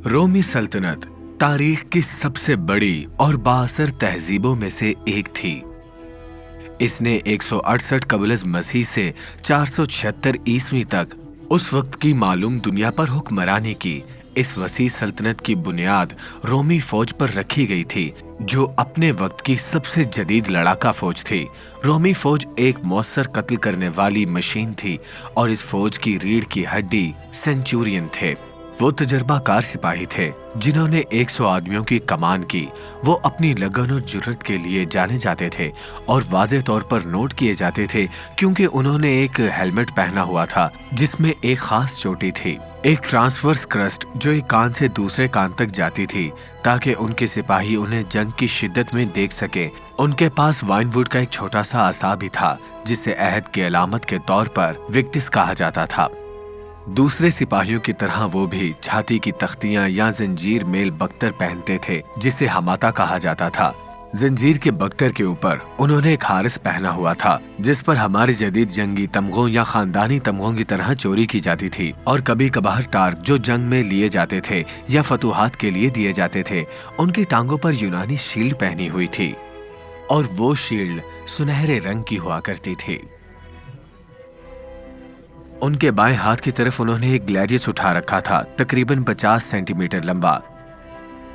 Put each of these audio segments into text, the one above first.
रोमी सल्तनत तारीख की सबसे बड़ी और बाअसर तहजीबों में से एक थी। इसने 168 कबल मसीह से 476 ईस्वी तक उस वक्त की मालूम दुनिया पर हुक्मरानी की। इस वसी सल्तनत की बुनियाद रोमी फौज पर रखी गई थी, जो अपने वक्त की सबसे जदीद लड़ाका फौज थी। रोमी फौज एक मौसर कत्ल करने वाली मशीन थी और इस फौज की रीढ़ की हड्डी सेंचुरियन थे। वो तजर्बाकार सिपाही थे जिन्होंने 100 आदमियों की कमान की। वो अपनी लगन और जुर्रत के लिए जाने जाते थे और वाज़े तौर पर नोट किए जाते थे क्योंकि उन्होंने एक हेलमेट पहना हुआ था जिसमें एक खास चोटी थी, एक ट्रांसवर्स क्रस्ट जो एक कान से दूसरे कान तक जाती थी ताकि उनके सिपाही उन्हें जंग की शिद्दत में देख सके। उनके पास वाइनवुड का एक छोटा सा असा भी था जिसे अहद की अलामत के तौर पर विक्टिस कहा जाता था। दूसरे सिपाहियों की तरह वो भी छाती की तख्तियां या जंजीर मेल बख्तर पहनते थे जिसे हमाता कहा जाता था। जंजीर के बख्तर के ऊपर उन्होंने एक हारिस पहना हुआ था जिस पर हमारे जदीद जंगी तमगों या खानदानी तमगों की तरह चोरी की जाती थी, और कभी कभार टार जो जंग में लिए जाते थे या फतूहात के लिए दिए जाते थे। उनकी टांगों पर यूनानी शील्ड पहनी हुई थी और वो शील्ड सुनहरे रंग की हुआ करती थी। उनके बाएं हाथ की तरफ उन्होंने एक ग्लैडियस उठा रखा था, तकरीबन 50 सेंटीमीटर लंबा।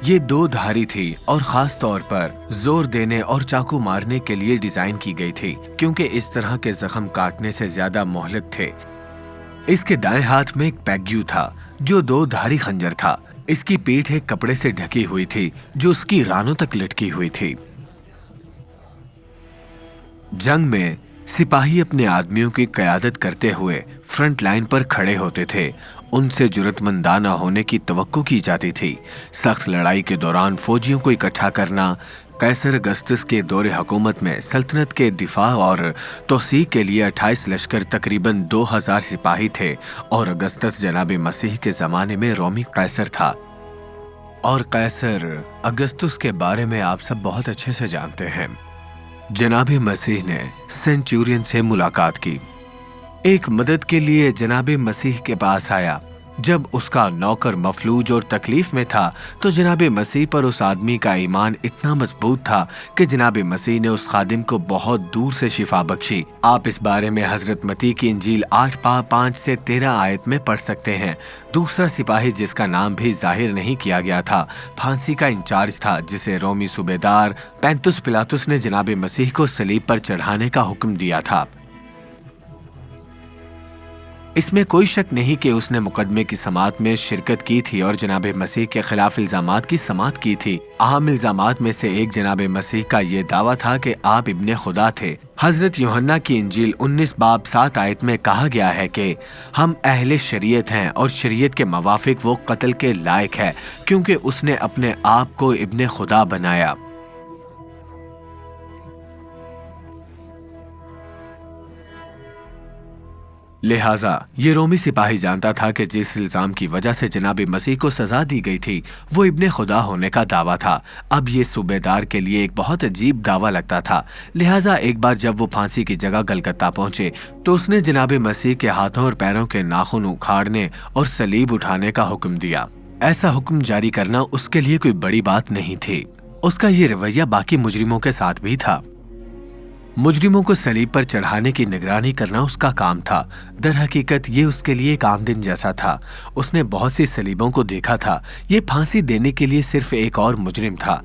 ये 2 धारी थी और खास तौर पर जोर देने और चाकू मारने के लिए डिजाइन की गई थी क्योंकि इस तरह के जख्म काटने से ज्यादा मोहलक थे। इसके दाएं हाथ में एक पैग्यू था जो 2 धारी खंजर था। इसकी पीठ एक कपड़े से ढकी हुई थी जो उसकी रानों तक लटकी हुई थी। जंग में सिपाही अपने आदमियों की क़यादत करते हुए फ्रंट लाइन पर खड़े होते थे। उनसे जुर्रतमंदाना होने की तवक्को की जाती थी। सख्त लड़ाई के दौरान फौजियों को इकट्ठा करना। कैसर अगस्तस के दौरे हुकूमत में सल्तनत के दिफा और तोसी के लिए 28 लश्कर तकरीबन 2000 सिपाही थे, और अगस्तस जनाब मसीह के ज़माने में रोमी कैसर था। और कैसर अगस्तुस के बारे में आप सब बहुत अच्छे से जानते हैं। जनाब मसीह ने सेंचुरियन से मुलाकात की, एक मदद के लिए जनाब मसीह के पास आया। जब उसका नौकर मफलूज और तकलीफ में था तो जनाब मसीह पर उस आदमी का ईमान इतना मजबूत था कि जनाब मसीह ने उस खादिम को बहुत दूर से शिफा बख्शी। आप इस बारे में हजरत मती की इंजील 8 पा 5 से 13 आयत में पढ़ सकते हैं। दूसरा सिपाही जिसका नाम भी जाहिर नहीं किया गया था, फांसी का इंचार्ज था जिसे रोमी सूबेदार पैंतुस पिलातुस ने जनाब मसीह को सलीब पर चढ़ाने का हुक्म दिया था। इसमें कोई शक नहीं कि उसने मुकदमे की समाअत में शिरकत की थी और जनाब मसीह के खिलाफ इल्जामात की समाअत की थी। अहम इल्जामात में से एक जनाब मसीह का ये दावा था कि आप इब्ने खुदा थे। हजरत यूहन्ना की इंजील 19 बाब 7 आयत में कहा गया है कि हम अहले शरीयत हैं और शरीयत के मवाफिक वो कत्ल के लायक है क्योंकि उसने अपने आप को इब्ने खुदा बनाया। लिहाजा ये रोमी सिपाही जानता था कि जिस इल्जाम की वजह से जनाब मसीह को सजा दी गई थी वो इब्ने खुदा होने का दावा था। अब ये सूबेदार के लिए एक बहुत अजीब दावा लगता था। लिहाजा एक बार जब वो फांसी की जगह कलकत्ता पहुंचे तो उसने जनाब मसीह के हाथों और पैरों के नाखून उखाड़ने और सलीब उठाने का हुक्म दिया। ऐसा हुक्म जारी करना उसके लिए कोई बड़ी बात नहीं थी। उसका ये रवैया बाकी मुजरिमों के साथ भी था। मुजरिमों को सलीब पर चढ़ाने की निगरानी करना उसका काम था। दर हकीकत ये उसके लिए एक आम दिन जैसा था। उसने बहुत सी सलीबों को देखा था। ये फांसी देने के लिए सिर्फ एक और मुजरिम था,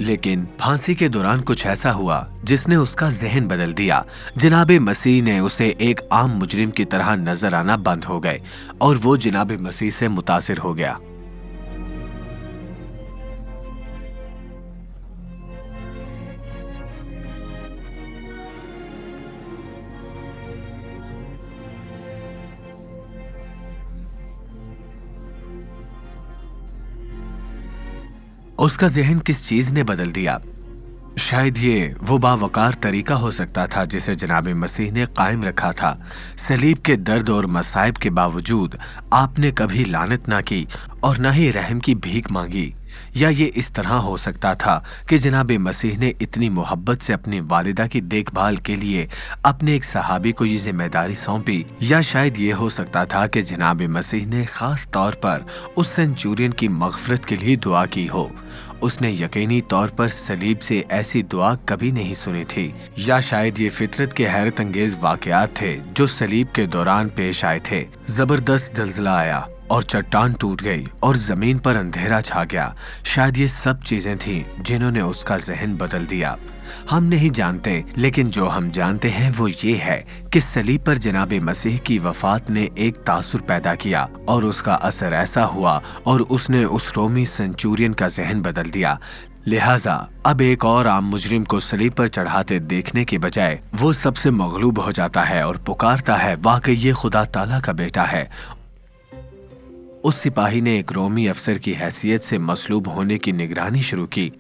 लेकिन फांसी के दौरान कुछ ऐसा हुआ जिसने उसका जहन बदल दिया। जनाब मसीह ने उसे एक आम मुजरिम की तरह नजर आना बंद हो गए और वो जनाब मसीह से मुतासिर हो गया। उसका जहन किस चीज ने बदल दिया? शायद ये वो बावकार तरीका हो सकता था जिसे जनाब मसीह ने कायम रखा था। सलीब के दर्द और मसाइब के बावजूद आपने कभी लानत ना की और ना ही रहम की भीख मांगी। या ये इस तरह हो सकता था कि जनाब मसीह ने इतनी मोहब्बत से अपनी वालिदा की देखभाल के लिए अपने एक सहाबी को ये जिम्मेदारी सौंपी, या शायद ये हो सकता था कि जनाब मसीह ने खास तौर पर उस सेंचुरियन की मगफरत के लिए दुआ की हो। उसने यकीनी तौर पर सलीब से ऐसी दुआ कभी नहीं सुनी थी, या शायद ये फितरत के हैरत अंगेज वाकयात थे जो सलीब के दौरान पेश आए थे। जबरदस्त जल्जला आया और चट्टान टूट गई और जमीन पर अंधेरा छा गया। शायद ये सब चीजें थीं जिन्होंने उसका जहन बदल दिया। हम नहीं जानते, लेकिन जो हम जानते हैं वो ये है कि सलीब पर जनाब मसीह की वफात ने एक तासुर पैदा किया और उसका असर ऐसा हुआ और उसने उस रोमी सेंचुरियन का जहन बदल दिया। लिहाजा अब एक और आम मुजरिम को सलीब पर चढ़ाते देखने के बजाय वो सबसे मगलूब हो जाता है और पुकारता है, वाकई ये खुदा ताला का बेटा है। उस सिपाही ने एक रोमी अफसर की हैसियत से मसलूब होने की निगरानी शुरू की,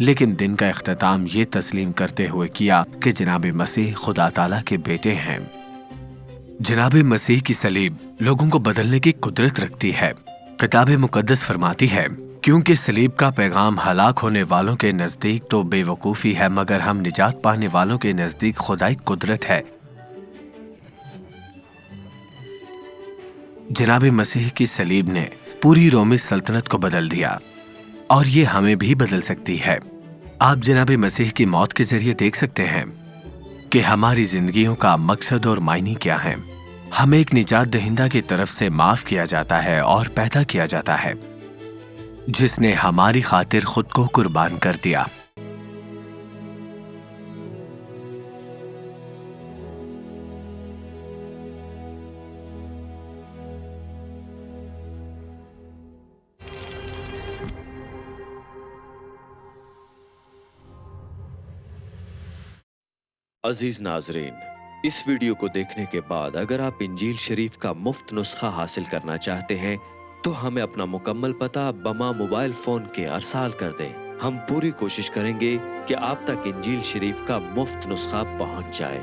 लेकिन दिन का इख्तिताम ये तस्लीम करते हुए किया कि जनाब मसीह खुदा ताला के बेटे हैं। जनाब मसीह की सलीब लोगों को बदलने की कुदरत रखती है। किताब मुकद्दस फरमाती है, क्योंकि सलीब का पैगाम हलाक होने वालों के नजदीक तो बेवकूफ़ी है, मगर हम निजात पाने वालों के नजदीक खुदाई कुदरत है। जनाब मसीह की सलीब ने पूरी रोमी सल्तनत को बदल दिया और ये हमें भी बदल सकती है। आप जनाब मसीह की मौत के जरिए देख सकते हैं कि हमारी जिंदगियों का मकसद और मायने क्या है। हमें एक निजात दहिंदा की तरफ से माफ किया जाता है और पैदा किया जाता है, जिसने हमारी खातिर खुद को कुर्बान कर दिया। अजीज नाजरीन, इस वीडियो को देखने के बाद अगर आप इंजील शरीफ का मुफ्त नुस्खा हासिल करना चाहते हैं तो हमें अपना मुकम्मल पता बमा मोबाइल फोन के अरसाल कर दें। हम पूरी कोशिश करेंगे कि आप तक इंजील शरीफ का मुफ्त नुस्खा पहुंच जाए।